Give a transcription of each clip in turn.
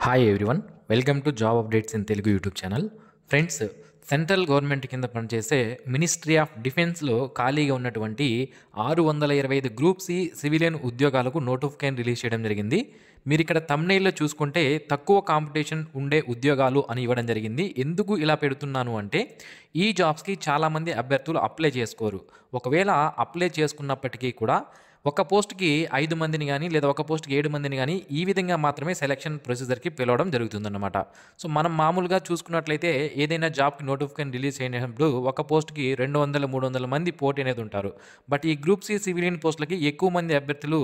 Hi everyone, welcome to job updates in Telugu YouTube channel. Friends, central government కింద పనిచేసే ministry of డిఫెన్స్లో ఖాళీగా ఉన్నటువంటి 625 గ్రూప్ సి సివిలియన్ ఉద్యోగాలకు నోటిఫికేషన్ రిలీజ్ చేయడం జరిగింది. మీరు ఇక్కడ థంబ్నెయిల్లో చూసుకుంటే తక్కువ కాంపిటీషన్ ఉండే ఉద్యోగాలు అని ఇవ్వడం జరిగింది. ఎందుకు ఇలా పెడుతున్నాను అంటే ఈ జాబ్స్కి చాలామంది అభ్యర్థులు అప్లై చేసుకోరు. ఒకవేళ అప్లై చేసుకున్నప్పటికీ కూడా ఒక పోస్ట్కి 5 మందిని కానీ లేదా ఒక పోస్ట్కి 7 మందిని కానీ ఈ విధంగా మాత్రమే సెలక్షన్ ప్రొసీజర్కి పిలవడం జరుగుతుందన్నమాట. సో మనం మామూలుగా చూసుకున్నట్లయితే ఏదైనా జాబ్కి నోటిఫికేషన్ రిలీజ్ అయినప్పుడు ఒక పోస్ట్కి 200-300 మంది పోటీ అనేది ఉంటారు. బట్ ఈ గ్రూప్ సి సివిలియన్ పోస్టులకి ఎక్కువ మంది అభ్యర్థులు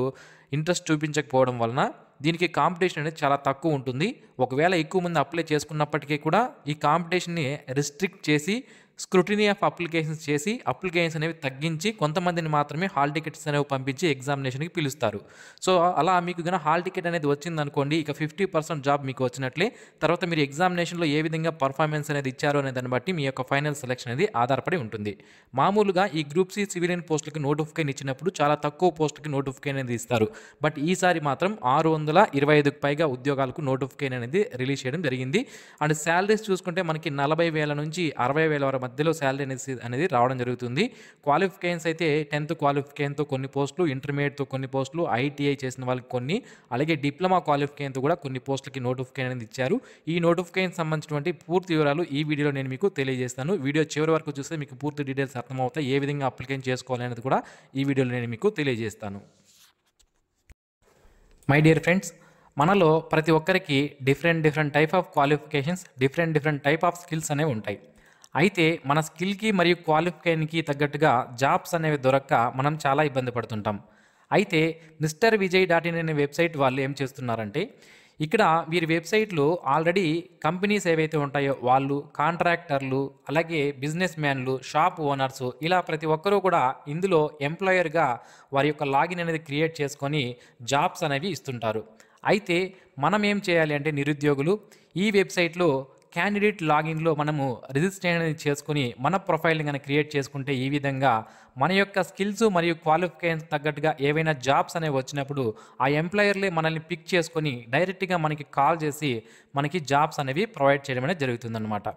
ఇంట్రెస్ట్ చూపించకపోవడం వలన దీనికి కాంపిటీషన్ అనేది చాలా తక్కువ ఉంటుంది. ఒకవేళ ఎక్కువ మంది అప్లై చేసుకున్నప్పటికీ కూడా ఈ కాంపిటీషన్ని రిస్ట్రిక్ట్ చేసి స్క్రూటినీ ఆఫ్ అప్లికేషన్స్ చేసి అప్లికేషన్స్ అనేవి తగ్గించి కొంతమందిని మాత్రమే హాల్ టికెట్స్ అనేవి పంపించి ఎగ్జామినేషన్కి పిలుస్తారు. సో అలా మీకు కనుక హాల్ టికెట్ అనేది వచ్చిందనుకోండి, ఇక 50% జాబ్ మీకు వచ్చినట్లే. తర్వాత మీరు ఎగ్జామినేషన్లో ఏ విధంగా పర్ఫార్మెన్స్ అనేది ఇచ్చారో అనే దాన్ని బట్టి మీ యొక్క ఫైనల్ సెలెక్షన్ అనేది ఆధారపడి ఉంటుంది. మామూలుగా ఈ గ్రూప్ సి సివిలియన్ పోస్టులకి నోటిఫికేషన్ ఇచ్చినప్పుడు చాలా తక్కువ పోస్టులకి నోటిఫికేషన్ అనేది ఇస్తారు. బట్ ఈసారి మాత్రం 625కు పైగా ఉద్యోగాలకు నోటిఫికేషన్ అనేది రిలీజ్ చేయడం జరిగింది. అండ్ శాలరీస్ చూసుకుంటే మనకి 40,000 నుంచి 60,000 వరకు మధ్యలో శాలరీ అనేది రావడం జరుగుతుంది. క్వాలిఫికేషన్స్ అయితే 10th క్వాలిఫికేషన్తో కొన్ని పోస్టులు, ఇంటర్మీడియట్తో కొన్ని పోస్టులు, ఐటీఐ చేసిన వాళ్ళకి కొన్ని, అలాగే డిప్లొమా క్వాలిఫికేషన్తో కూడా కొన్ని పోస్టులకి నోటిఫికేషన్ అనేది ఇచ్చారు. ఈ నోటిఫికేషన్ సంబంధించినటువంటి పూర్తి వివరాలు ఈ వీడియోలో నేను మీకు తెలియజేస్తాను. వీడియో చివరి వరకు చూస్తే మీకు పూర్తి డీటెయిల్స్ అర్థమవుతాయి. ఏ విధంగా అప్లికేషన్ చేసుకోవాలి అనేది కూడా ఈ వీడియోలో నేను మీకు తెలియజేస్తాను. మై డియర్ ఫ్రెండ్స్, మనలో ప్రతి ఒక్కరికి different type of qualifications, different type of skills అనేవి ఉంటాయి. అయితే మన స్కిల్కి మరియు క్వాలిఫికేషన్కి తగ్గట్టుగా జాబ్స్ అనేవి దొరక్క మనం చాలా ఇబ్బంది పడుతుంటాం. అయితే మిస్టర్ విజయ్ .in అనే వెబ్సైట్ వాళ్ళు ఏం చేస్తున్నారంటే, ఇక్కడ వీరి వెబ్సైట్లో ఆల్రెడీ కంపెనీస్ ఏవైతే ఉంటాయో వాళ్ళు, కాంట్రాక్టర్లు, అలాగే బిజినెస్ మ్యాన్లు, షాప్ ఓనర్సు, ఇలా ప్రతి ఒక్కరూ కూడా ఇందులో ఎంప్లాయర్గా వారి యొక్క లాగిన్ అనేది క్రియేట్ చేసుకొని జాబ్స్ అనేవి ఇస్తుంటారు. అయితే మనం ఏం చేయాలి అంటే నిరుద్యోగులు ఈ వెబ్సైట్లో క్యాండిడేట్ లాగిన్లో మనము రిజిస్ట్రేషన్ అనేది చేసుకుని మన ప్రొఫైల్ని కానీ క్రియేట్ చేసుకుంటే ఈ విధంగా మన యొక్క స్కిల్స్ మరియు క్వాలిఫికేషన్స్ తగ్గట్టుగా ఏవైనా జాబ్స్ అనేవి వచ్చినప్పుడు ఆ ఎంప్లాయర్లే మనల్ని పిక్ చేసుకొని డైరెక్ట్గా మనకి కాల్ చేసి మనకి జాబ్స్ అనేవి ప్రొవైడ్ చేయడం అనేది జరుగుతుందన్నమాట.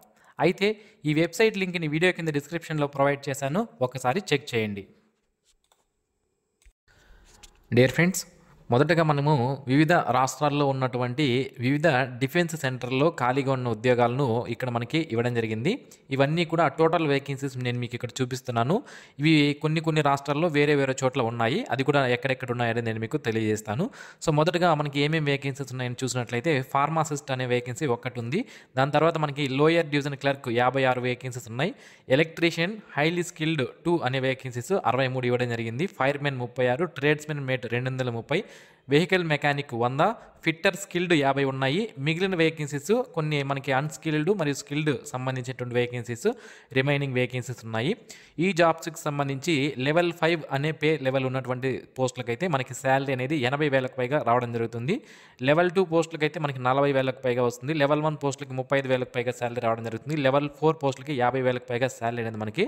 అయితే ఈ వెబ్సైట్ లింక్ని వీడియో కింద డిస్క్రిప్షన్లో ప్రొవైడ్ చేశాను, ఒకసారి చెక్ చేయండి. డియర్ ఫ్రెండ్స్, మొదటగా మనము వివిధ రాష్ట్రాల్లో ఉన్నటువంటి వివిధ డిఫెన్స్ సెంటర్లో ఖాళీగా ఉన్న ఉద్యోగాలను ఇక్కడ మనకి ఇవ్వడం జరిగింది. ఇవన్నీ కూడా టోటల్ వేకెన్సీస్ నేను మీకు ఇక్కడ చూపిస్తున్నాను. ఇవి కొన్ని రాష్ట్రాల్లో వేరే చోట్ల ఉన్నాయి. అది కూడా ఎక్కడెక్కడ ఉన్నాయని నేను మీకు తెలియజేస్తాను. సో మొదటగా మనకి ఏమేమి వేకెన్సీస్ ఉన్నాయని చూసినట్లయితే ఫార్మాసిస్ట్ అనే వేకెన్సీ ఒకటి ఉంది. దాని తర్వాత మనకి లోయర్ డివిజన్ క్లర్క్ 56 వేకెన్సీస్ ఉన్నాయి. ఎలక్ట్రీషియన్ హైలీ స్కిల్డ్ 2 అనే వేకెన్సీస్ 63 ఇవ్వడం జరిగింది. Firemen 36, tradesmen mate 230, vehicle mechanic 100, fitter skilled 50 ఉన్నాయి. మిగిలిన వేకెన్సీస్ కొన్ని మనకి అన్స్కిల్డ్ మరియు స్కిల్డ్ సంబంధించినటువంటి వేకెన్సీస్, రిమైనింగ్ వేకెన్సీస్ ఉన్నాయి. ఈ జాబ్స్కి సంబంధించి లెవెల్ 5 అనే పే లెవెల్ ఉన్నటువంటి పోస్టులకైతే మనకి శాలరీ అనేది 80,000కు పైగా రావడం జరుగుతుంది. లెవెల్ 2 పోస్టులకైతే మనకి 40,000కు పైగా వస్తుంది. లెవెల్ 1 పోస్టులకి 35,000కు పైగా శాలరీ రావడం జరుగుతుంది. లెవెల్ 4 పోస్టులకి 50,000కు పైగా శాలరీ అనేది మనకి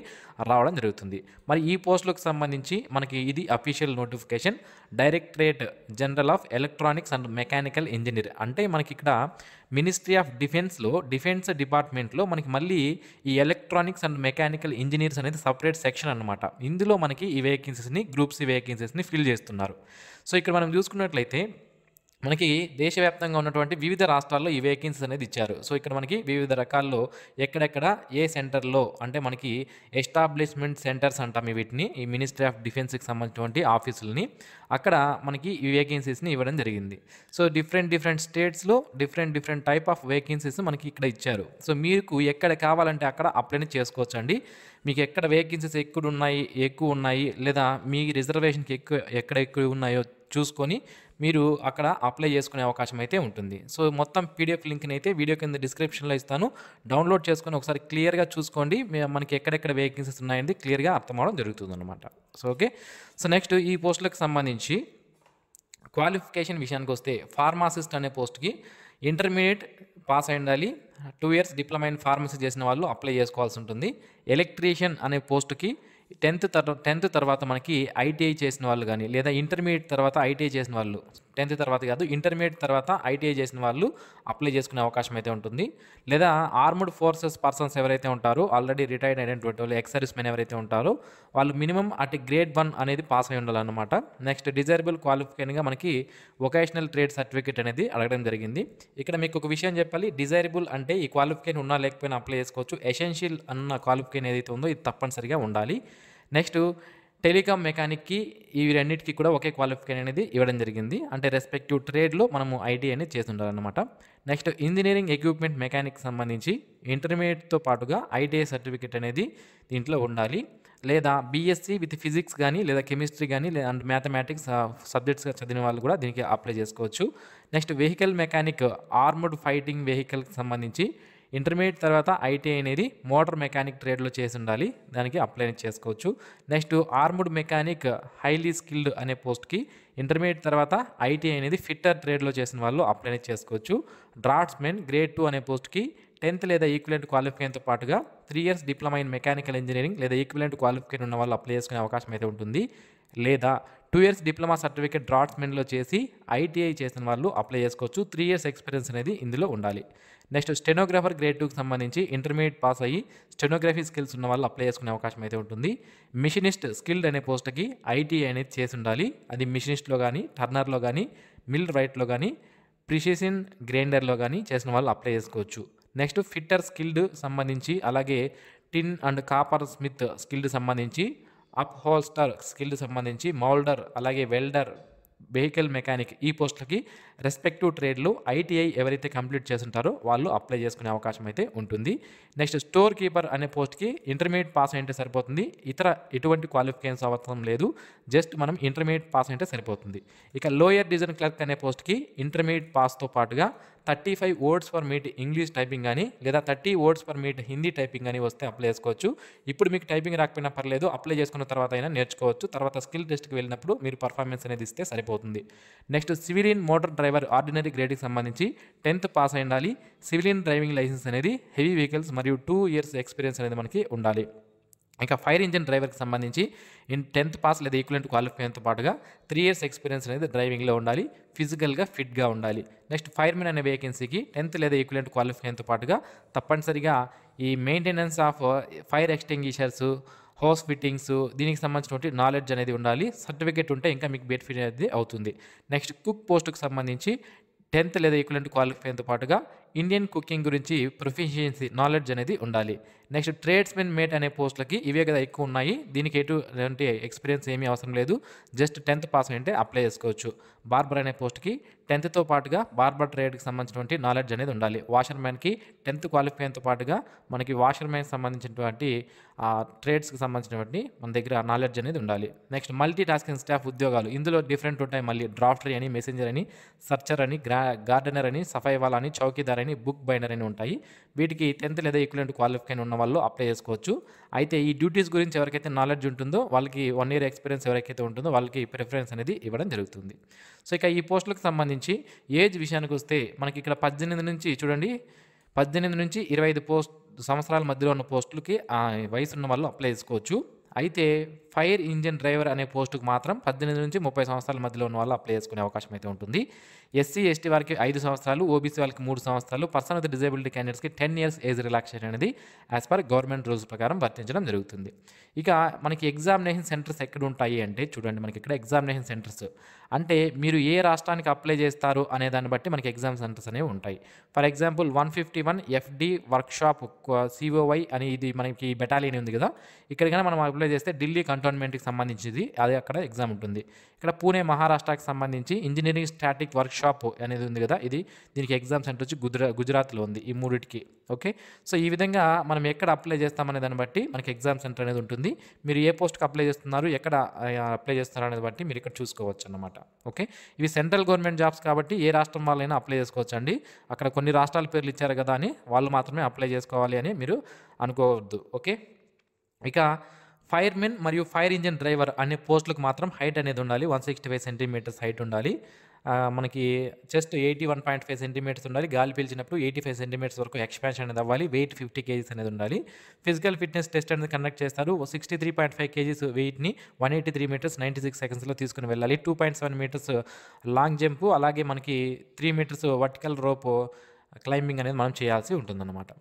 రావడం జరుగుతుంది. మరి ఈ పోస్టులకు సంబంధించి మనకి ఇది official notification. Directorate general of electronics and mechanical engineer అంటే మనకి ఇక్కడ మినిస్ట్రీ ఆఫ్ డిఫెన్స్లో డిఫెన్స్ డిపార్ట్మెంట్లో మనకి మళ్ళీ ఈ ఎలక్ట్రానిక్స్ అండ్ మెకానికల్ ఇంజనీర్స్ అనేది సపరేట్ సెక్షన్ అనమాట. ఇందులో మనకి ఈ వేకెన్సీస్ని గ్రూప్ సి వేకెన్సీస్ని ఫిల్ చేస్తున్నారు. సో ఇక్కడ మనం చూసుకున్నట్లయితే మనకి దేశవ్యాప్తంగా ఉన్నటువంటి వివిధ రాష్ట్రాల్లో ఈ వేకెన్సీస్ అనేది ఇచ్చారు. సో ఇక్కడ మనకి వివిధ రకాల్లో ఎక్కడెక్కడ ఏ సెంటర్లో అంటే మనకి ఎస్టాబ్లిష్మెంట్ సెంటర్స్ అంటాం వీటిని, ఈ మినిస్ట్రీ ఆఫ్ డిఫెన్స్కి సంబంధించినటువంటి ఆఫీసులని, అక్కడ మనకి ఈ వేకెన్సీస్ని ఇవ్వడం జరిగింది. సో డిఫరెంట్ స్టేట్స్లో డిఫరెంట్ టైప్ ఆఫ్ వేకెన్సీస్ మనకి ఇక్కడ ఇచ్చారు. సో మీకు ఎక్కడ కావాలంటే అక్కడ అప్లై చేసుకోవచ్చు అండి. మీకు ఎక్కడ వేకెన్సీస్ ఎక్కువ ఉన్నాయి లేదా మీ రిజర్వేషన్కి ఎక్కడ ఎక్కువ ఉన్నాయో చూసుకొని మీరు అక్కడ అప్లై చేసుకునే అవకాశం అయితే ఉంటుంది. సో మొత్తం పీడిఎఫ్ లింక్ని అయితే వీడియో కింద డిస్క్రిప్షన్లో ఇస్తాను, డౌన్లోడ్ చేసుకొని ఒకసారి క్లియర్గా చూసుకోండి. మనకి ఎక్కడెక్కడ వేకెన్సీస్ ఉన్నాయండి క్లియర్గా అర్థం అవడం జరుగుతుంది అనమాట. So okay. సో నెక్స్ట్ ఈ పోస్టులకు సంబంధించి క్వాలిఫికేషన్ విషయానికి వస్తే ఫార్మాసిస్ట్ అనే పోస్ట్కి ఇంటర్మీడియట్ పాస్ అయి ఉండాలి. 2 years డిప్లొమా ఇన్ ఫార్మసీ చేసిన వాళ్ళు అప్లై చేసుకోవాల్సి ఉంటుంది. ఎలక్ట్రీషియన్ అనే పోస్టుకి 10th తర్వాత మనకి ఐటీఐ చేసిన వాళ్ళు కానీ లేదా ఇంటర్మీడియట్ తర్వాత ఐటీఐ చేసిన వాళ్ళు 10th తర్వాత కాదు, ఇంటర్మీడియట్ తర్వాత ఐటీఐ చేసిన వాళ్ళు అప్లై చేసుకునే అవకాశం అయితే ఉంటుంది. లేదా ఆర్మ్డ్ ఫోర్సెస్ పర్సన్స్ ఎవరైతే ఉంటారో, ఆల్రెడీ రిటైర్డ్ అయినటువంటి వాళ్ళు, ఎక్స్ సర్వీస్ మెన్ ఎవరైతే ఉంటారో వాళ్ళు మినిమం అటు గ్రేడ్ 1 అనేది పాస్ అయి ఉండాలన్నమాట. నెక్స్ట్ డిజైరబుల్ క్వాలిఫికేషన్గా మనకి వొకేషనల్ ట్రేడ్ సర్టిఫికేట్ అనేది అడగడం జరిగింది. ఇక్కడ మీకు ఒక విషయం చెప్పాలి, డిజైరబుల్ అంటే ఈ క్వాలిఫికేషన్ ఉన్నా లేకపోయినా అప్లై చేసుకోవచ్చు. ఎసెన్షియల్ అన్న క్వాలిఫికేషన్ ఏదైతే ఉందో ఇది తప్పనిసరిగా ఉండాలి. నెక్స్ట్ టెలికామ్ మెకానిక్కి ఈ రెండింటికి కూడా ఒకే క్వాలిఫికేషన్ అనేది ఇవ్వడం జరిగింది. అంటే రెస్పెక్టివ్ ట్రేడ్లో మనము ఐటీ అనేది చేసి ఉండాలన్నమాట. నెక్స్ట్ ఇంజనీరింగ్ ఎక్విప్మెంట్ మెకానిక్ సంబంధించి ఇంటర్మీడియట్తో పాటుగా ఐటీఐ సర్టిఫికేట్ అనేది దీంట్లో ఉండాలి. లేదా బీఎస్సీ విత్ ఫిజిక్స్ కానీ లేదా కెమిస్ట్రీ కానీ అండ్ మ్యాథమెటిక్స్ సబ్జెక్ట్స్ చదివిన వాళ్ళు కూడా దీనికి అప్లై చేసుకోవచ్చు. Next vehicle mechanic armoured fighting వెహికల్కి సంబంధించి ఇంటర్మీడియట్ తర్వాత ఐటీఐ అనేది మోటార్ మెకానిక్ ట్రేడ్లో చేసి ఉండాలి, దానికి అప్లై చేసుకోవచ్చు. Next armed mechanic highly skilled అనే పోస్ట్కి ఇంటర్మీడియట్ తర్వాత ఐటీఐ అనేది ఫిట్టర్ ట్రేడ్లో చేసిన వాళ్ళు అప్లై చేసుకోవచ్చు. డ్రాఫ్ట్స్మెన్ గ్రేడ్ 2 అనే పోస్ట్కి 10th లేదా ఈక్వలెంట్ క్వాలిఫికేషన్తో పాటుగా 3 years diploma in mechanical engineering లేదా ఈక్వలెంట్ క్వాలిఫికేషన్ ఉన్న వాళ్ళు అప్లై చేసుకునే అవకాశం అయితే ఉంటుంది. లేదా 2 years డిప్లొమా సర్టిఫికేట్ డ్రాఫ్ట్స్మెన్లో చేసి ఐటీఐ చేసిన వాళ్ళు అప్లై చేసుకోవచ్చు. 3 years ఎక్స్పీరియన్స్ అనేది ఇందులో ఉండాలి. నెక్స్ట్ స్టెనోగ్రాఫర్ గ్రేడ్ 2కి సంబంధించి ఇంటర్మీడియట్ పాస్ అయ్యి స్టెనోగ్రఫీ స్కిల్స్ ఉన్న వాళ్ళు అప్లై చేసుకునే అవకాశం అయితే ఉంటుంది. మిషనిస్ట్ స్కిల్డ్ అనే పోస్ట్కి ఐటీఐ అనేది చేసి ఉండాలి. అది మిషనిస్ట్లో కానీ, టర్నర్లో కానీ, మిల్ రైట్లో కానీ, ప్రిసిషన్ గ్రైండర్లో కానీ చేసిన వాళ్ళు అప్లై చేసుకోవచ్చు. నెక్స్ట్ ఫిట్టర్ స్కిల్డ్ సంబంధించి, అలాగే టిన్ అండ్ కాపర్ స్మిత్ స్కిల్డ్ సంబంధించి, అప్ హోల్స్టర్ స్కిల్డ్ సంబంధించి, మౌల్డర్ అలాగే వెల్డర్, వెహికల్ మెకానిక్ ఈ పోస్టులకి రెస్పెక్టివ్ ట్రేడ్లో ఐటీఐ ఎవరైతే కంప్లీట్ చేస్తుంటారో వాళ్ళు అప్లై చేసుకునే అవకాశం అయితే ఉంటుంది. నెక్స్ట్ స్టోర్ కీపర్ అనే పోస్ట్కి ఇంటర్మీడియట్ పాస్ అయితే సరిపోతుంది, ఇతర ఎటువంటి క్వాలిఫికేషన్స్ అవసరం లేదు, జస్ట్ మనం ఇంటర్మీడియట్ పాస్ అయితే సరిపోతుంది. ఇక లోయర్ డివిజన్ క్లర్క్ అనే పోస్ట్కి ఇంటర్మీడియట్ పాస్తో పాటుగా 35 words per minute English typing కానీ లేదా 30 words per minute Hindi typing కానీ వస్తే అప్లై చేసుకోవచ్చు. ఇప్పుడు మీకు టైపింగ్ రాకపోయినా పర్లేదు, అప్లై చేసుకున్న తర్వాత అయినా నేర్చుకోవచ్చు. తర్వాత స్కిల్ టెస్ట్కి వెళ్ళినప్పుడు మీరు పర్ఫార్మెన్స్ అనేది ఇస్తే సరిపోతుంది. Next civilian motor driver ordinary గ్రేడ్కి సంబంధించి 10th పాస్ అయి ఉండాలి. సివిలియన్ డ్రైవింగ్ లైసెన్స్ అనేది హెవీ వెహికల్స్ మరియు 2 years ఎక్స్పీరియన్స్ అనేది మనకి ఉండాలి. ఇక ఫైర్ ఇంజిన్ డ్రైవర్కి సంబంధించి 10th పాస్ లేదా ఈక్వలెంట్ క్వాలిఫికేషన్తో పాటుగా 3 years ఎక్స్పీరియన్స్ అనేది డ్రైవింగ్లో ఉండాలి, ఫిజికల్గా ఫిట్గా ఉండాలి. నెక్స్ట్ ఫైర్మెన్ అనే వేకెన్సీకి 10th లేదా ఈక్వలెంట్ క్వాలిఫికేషన్తో పాటుగా తప్పనిసరిగా ఈ maintenance of fire extinguishers, house fittings దీనికి సంబంధించినటువంటి నాలెడ్జ్ అనేది ఉండాలి. సర్టిఫికేట్ ఉంటే ఇంకా మీకు బెనిఫిట్ అనేది అవుతుంది. నెక్స్ట్ కుక్ పోస్టుకు సంబంధించి 10th లేదా ఈక్వలెంట్ క్వాలిఫికేషన్తో పాటుగా ఇండియన్ కుకింగ్ గురించి ప్రొఫిషియన్సీ నాలెడ్జ్ అనేది ఉండాలి. నెక్స్ట్ ట్రేడ్స్మెన్ మేట్ అనే పోస్టులకి ఇవే కదా ఎక్కువ ఉన్నాయి, దీనికి ఎటువంటి ఎక్స్పీరియన్స్ ఏమీ అవసరం లేదు, జస్ట్ 10th పాస్ అంటే అప్లై చేసుకోవచ్చు. బార్బర్ అనే పోస్ట్కి 10thతో పాటుగా బార్బర్ ట్రేడ్కి సంబంధించినటువంటి నాలెడ్జ్ అనేది ఉండాలి. వాషర్మ్యాన్కి 10th క్వాలిఫికేషన్తో పాటుగా మనకి వాషర్మ్యాన్కి సంబంధించినటువంటి ట్రేడ్స్కి సంబంధించినటువంటి మన దగ్గర నాలెడ్జ్ అనేది ఉండాలి. నెక్స్ట్ మల్టీ టాస్కింగ్ స్టాఫ్ ఉద్యోగాలు ఇందులో డిఫరెంట్ ఉంటాయి. మళ్ళీ డ్రాఫ్టర్ అని, మెసెంజర్ అని, సర్చర్ అని, గార్డెనర్ అని, సఫైవాల్ అని, చౌకీదార్ అని, బుక్ బైండర్ అని ఉంటాయి. వీటికి 10th లేదా ఈక్వలెంట్ క్వాలిఫికేషన్ ఉన్న వాళ్ళు అప్లై చేసుకోవచ్చు. అయితే ఈ డ్యూటీస్ గురించి ఎవరికైతే నాలెడ్జ్ ఉంటుందో వాళ్ళకి 1 year ఎక్స్పీరియన్స్ ఎవరికైతే ఉంటుందో వాళ్ళకి ప్రిఫరెన్స్ అనేది ఇవ్వడం జరుగుతుంది. సో ఇక ఈ పోస్టులకు సంబంధించి ఏజ్ విషయానికి వస్తే మనకి ఇక్కడ 18 నుంచి చూడండి, 18 నుంచి 25 సంవత్సరాల మధ్యలో ఉన్న పోస్టులకి వయసు ఉన్న వాళ్ళు అప్లై చేసుకోవచ్చు. అయితే ఫైర్ ఇంజిన్ డ్రైవర్ అనే పోస్టుకు మాత్రం 18 నుంచి 30 సంవత్సరాల మధ్యలో ఉన్న వాళ్ళు అప్లై చేసుకునే అవకాశం అయితే ఉంటుంది. ఎస్సీ ఎస్టీ వారికి 5 సంవత్సరాలు, ఓబీసీ వాళ్ళకి 3 సంవత్సరాలు, పర్సన్ విత్ డిజేబిలిటీ క్యాండిడేట్స్కి 10 years ఏజ్ రిలాక్సేషన్ అనేది యాజ్ పర్ గవర్నమెంట్ రూల్స్ ప్రకారం వర్తించడం జరుగుతుంది. ఇక మనకి ఎగ్జామినేషన్ సెంటర్స్ ఎక్కడ ఉంటాయి అంటే చూడండి, మనకి ఇక్కడ ఎగ్జామినేషన్ సెంటర్స్ అంటే మీరు ఏ రాష్ట్రానికి అప్లై చేస్తారు అనే దాన్ని బట్టి మనకి ఎగ్జామ్ సెంటర్స్ అనేవి ఉంటాయి. For example 151 FD workshop COY అని ఇది మనకి బెటాలియన్ ఉంది కదా, ఇక్కడ కానీ మనం అప్లై చేస్తే ఢిల్లీ కంటోన్మెంట్కి సంబంధించింది అది అక్కడ ఎగ్జామ్ ఉంటుంది. ఇక్కడ పూణే మహారాష్ట్రకి సంబంధించి ఇంజనీరింగ్ స్టాటిక్ వర్క్షాప్ అనేది ఉంది కదా, దీనికి ఎగ్జామ్ సెంటర్ వచ్చి గుజరాత్లో ఉంది. ఈ మూడిటికి ఓకే. సో ఈ విధంగా మనం ఎక్కడ అప్లై చేస్తామనే దాన్ని బట్టి మనకి ఎగ్జామ్ సెంటర్ అనేది ఉంటుంది. మీరు ఏ పోస్ట్కి అప్లై చేస్తున్నారు, ఎక్కడ అప్లై చేస్తున్నారు అనేది బట్టి మీరు ఇక్కడ చూసుకోవచ్చు అన్నమాట. ఓకే, ఇవి సెంట్రల్ గవర్నమెంట్ జాబ్స్ కాబట్టి ఏ రాష్ట్రం వాళ్ళైనా అప్లై చేసుకోవచ్చు అండి. అక్కడ కొన్ని రాష్ట్రాల పేర్లు ఇచ్చారు కదా అని వాళ్ళు మాత్రమే అప్లై చేసుకోవాలి అని మీరు అనుకోవద్దు. ఓకే, ఇక ఫైర్మెన్ మరియు ఫైర్ ఇంజిన్ డ్రైవర్ అనే పోస్టులకు మాత్రం హైట్ అనేది ఉండాలి. 165 సెంటీమీటర్స్ హైట్ ఉండాలి. మనకి చెస్ట్ 81.5 సెంటీమీటర్స్ ఉండాలి. గాలి పీల్చినప్పుడు 85 సెంటీమీటర్స్ వరకు ఎక్స్పాన్షన్ అనేది అవ్వాలి. వెయిట్ 50 కేజీస్ అనేది ఉండాలి. ఫిజికల్ ఫిట్నెస్ టెస్ట్ అనేది కండక్ట్ చేస్తారు. 63.5 కేజీస్ వెయిట్ని 183 మీటర్స్ 96 సెకండ్స్లో తీసుకుని వెళ్ళాలి. 2.7 మీటర్స్ లాంగ్ జంప్, అలాగే మనకి 3 మీటర్స్ వర్టికల్ రోప్ క్లైంబింగ్ అనేది మనం చేయాల్సి ఉంటుందన్నమాట.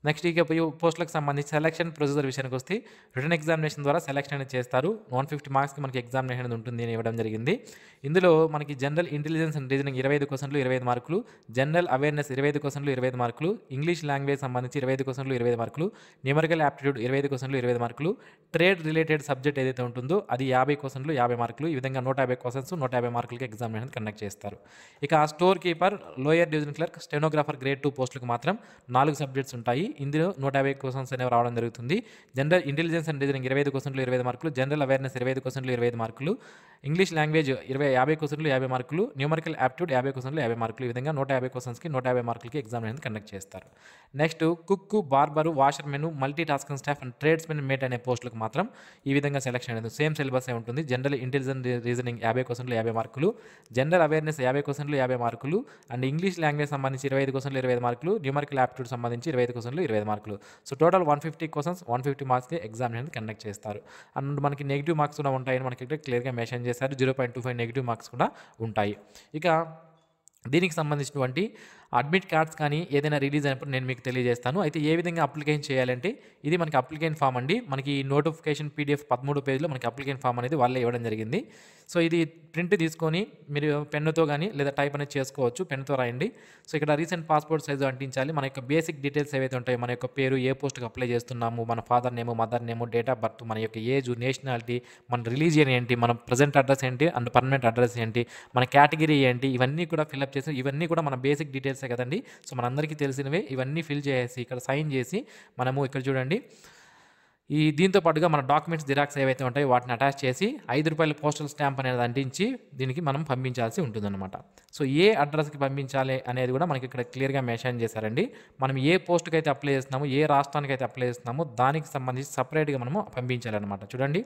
నెక్స్ట్ ఇక పోస్టులకు సంబంధించి సెలక్షన్ ప్రొసీజర్ విషయానికి వస్తే రిటర్న్ ఎగ్జామినేషన్ ద్వారా సెలక్షన్ అనేది చేస్తారు. 150 మార్క్స్కి మనకి ఎగ్జామినేషన్ అనేది ఉంటుంది అని ఇవ్వడం జరిగింది. ఇందులో మనకి జనరల్ ఇంటెలిజెన్స్ అండ్ రీజనింగ్ 25 క్వశ్చన్లు 25 మార్కులు, జనరల్ అవేర్నెస్ 25 క్వశ్చన్లు 25 మార్కులు, ఇంగ్లీష్ లాంగ్వేజ్ సంబంధించి 25 క్వశ్చన్లు 25 మార్కులు, న్యూమరికల్ యాప్టిట్యూడ్ 25 క్వశ్చన్లు 25 మార్కులు, ట్రేడ్ రిలేటెడ్ సబ్జెక్ట్ ఏదైతే ఉంటుందో అది 50 క్వశ్చన్లు 50 మార్కులు. ఈ విధంగా 150 క్వశ్చన్స్ 150 మార్కులకి ఎగ్జామినేషన్ కండక్ట్ చేస్తారు. ఇక store keeper, lower division clerk, stenographer grade 2 పోస్టులకు మాత్రం 4 సబ్జెక్ట్స్ ఉంటాయి. ఇందులో 150 క్వశ్చన్స్ అనేవి రావడం జరుగుతుంది. జనరల్ ఇంటెలిజెన్స్ అండ్ రీజనింగ్ 25 క్వశ్చన్లు 25 మార్కులు, జనరల్ అవేర్నెస్ 25 క్వశ్చన్లు 25 మార్కులు, ఇంగ్లీష్ లాంగ్వేజ్ 50 క్వశ్చన్లు 50 మార్కులు, న్యూమరికల్ యాప్టిట్యూడ్ 50 క్వశ్చన్లు 50 మార్కులు. ఈ విధంగా 150 క్వశ్చన్స్కి 150 మార్కులకి ఎగ్జామినేషన్ కండక్ట్ చేస్తారు. Next cook, barber, washermen, multi tasking staff and tradesmen mate అనే పోస్టులకు మాత్రం ఈ విధంగా సెలక్షన్ అనేది సేమ్ సిలబస్ ఉంటుంది. జనరల్ ఇంటెలిజెన్స్ రీజనింగ్ 50 క్వశ్చన్లు 50 మార్కులు, జనరల్ అవేర్నెస్ 50 క్వశ్చన్లు 50 మార్కులు, అండ్ ఇంగ్లీష్ లాంగ్వేజ్ సంబంధించి 25 క్వశ్చన్లు 25 మార్కులు, న్యూమరికల్ యాప్టిట్యూడ్ సంబంధించి 25 క్వశ్చన్లు 25 మార్కులు. సో టోటల్ 150 క్వశ్చన్స్ 150 మార్క్స్కి ఎగ్జామినేషన్ కండక్ట్ చేస్తారు. అండ్ మనకి నెగిటివ్ మార్క్స్ కూడా ఉంటాయని మనకి ఇక్కడ క్లియర్గా మెన్షన్ చేశారు. 0.25 నెగిటివ్ మార్క్స్ కూడా ఉంటాయి. ఇక దీనికి సంబంధించినటువంటి అడ్మిట్ కార్డ్స్ కానీ ఏదైనా రిలీజ్ అయినప్పుడు నేను మీకు తెలియజేస్తాను. అయితే ఏ విధంగా అప్లికేషన్ చేయాలంటే ఇది మనకి అప్లికేషన్ ఫామ్ అండి. మనకి నోటిఫికేషన్ PDF 13 పేజ్లో మనకి అప్లికేషన్ ఫామ్ అనేది వాళ్ళే ఇవ్వడం జరిగింది. సో ఇది ప్రింట్ తీసుకొని మీరు పెన్నుతో కానీ లేదా టైప్ అనేది చేసుకోవచ్చు. పెన్నుతో రాయండి. సో ఇక్కడ రీసెంట్ పాస్పోర్ట్ సైజు అంటించాలి. మన యొక్క బేసిక్ డీటెయిల్స్ ఏవైతే ఉంటాయో, మన యొక్క పేరు, ఏ పోస్ట్కి అప్లై చేస్తున్నాము, మన father name, mother name, date of birth, మన యొక్క ఏజ్, నేషనాలిటీ, మన రిలీజియన్ ఏంటి, మన ప్రజెంట్ అడ్రస్ ఏంటి అండ్ పర్మనెంట్ అడ్రస్ ఏంటి, మన కేటగిరీ ఏంటి, ఇవన్నీ కూడా ఫిల్అప్ చేసి, ఇవన్నీ కూడా మన బేసిక్ డీటెయిల్సే కదండి. సో మనందరికీ తెలిసినవే. ఇవన్నీ ఫిల్ చేసి ఇక్కడ సైన్ చేసి మనము ఇక్కడ చూడండి దీంతో పాటుగా మన డాక్యుమెంట్స్ జిరాక్స్ ఏవైతే ఉంటాయో వాటిని అటాచ్ చేసి ₹5 పోస్టల్ స్టాంప్ అనేది అంటించి దీనికి మనం పంపించాల్సి ఉంటుందన్నమాట. సో ఏ అడ్రస్కి పంపించాలి అనేది కూడా మనకి ఇక్కడ క్లియర్గా మెన్షన్ చేశారండి. మనం ఏ పోస్ట్కి అయితే అప్లై చేస్తున్నామో, ఏ రాష్ట్రానికి అయితే అప్లై చేస్తున్నామో దానికి సంబంధించి సపరేట్గా మనము పంపించాలన్నమాట. చూడండి,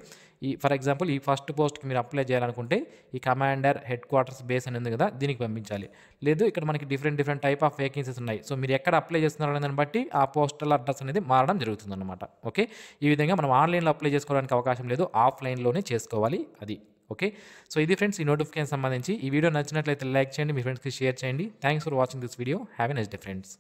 ఫర్ ఎగ్జాంపుల్ ఈ ఫస్ట్ పోస్ట్కి మీరు అప్లై చేయాలనుకుంటే ఈ కమాండర్ హెడ్ క్వార్టర్స్ బేస్ అని ఉంది కదా, దీనికి పంపించాలి. లేదు, ఇక్కడ మనకి డిఫరెంట్ టైప్ ఆఫ్ వేకెన్సీస్ ఉన్నాయి. సో మీరు ఎక్కడ అప్లై చేస్తున్నారో దాన్ని బట్టి ఆ పోస్టల్ అడ్రస్ అనేది మారడం జరుగుతుందన్నమాట. ఓకే, ఈ విధంగా మనం ఆన్లైన్లో అప్లై చేసుకోవడానికి అవకాశం లేదు, ఆఫ్లైన్లోనే చేసుకోవాలి అది. ఓకే, సో ఇది ఫ్రెండ్స్ ఈ నోటిఫికేషన్ సంబంధించి. ఈ వీడియో నచ్చినట్లయితే లైక్ చేయండి, మీ ఫ్రెండ్స్కి షేర్ చేయండి. Thanks for watching this video. Have a nice day friends.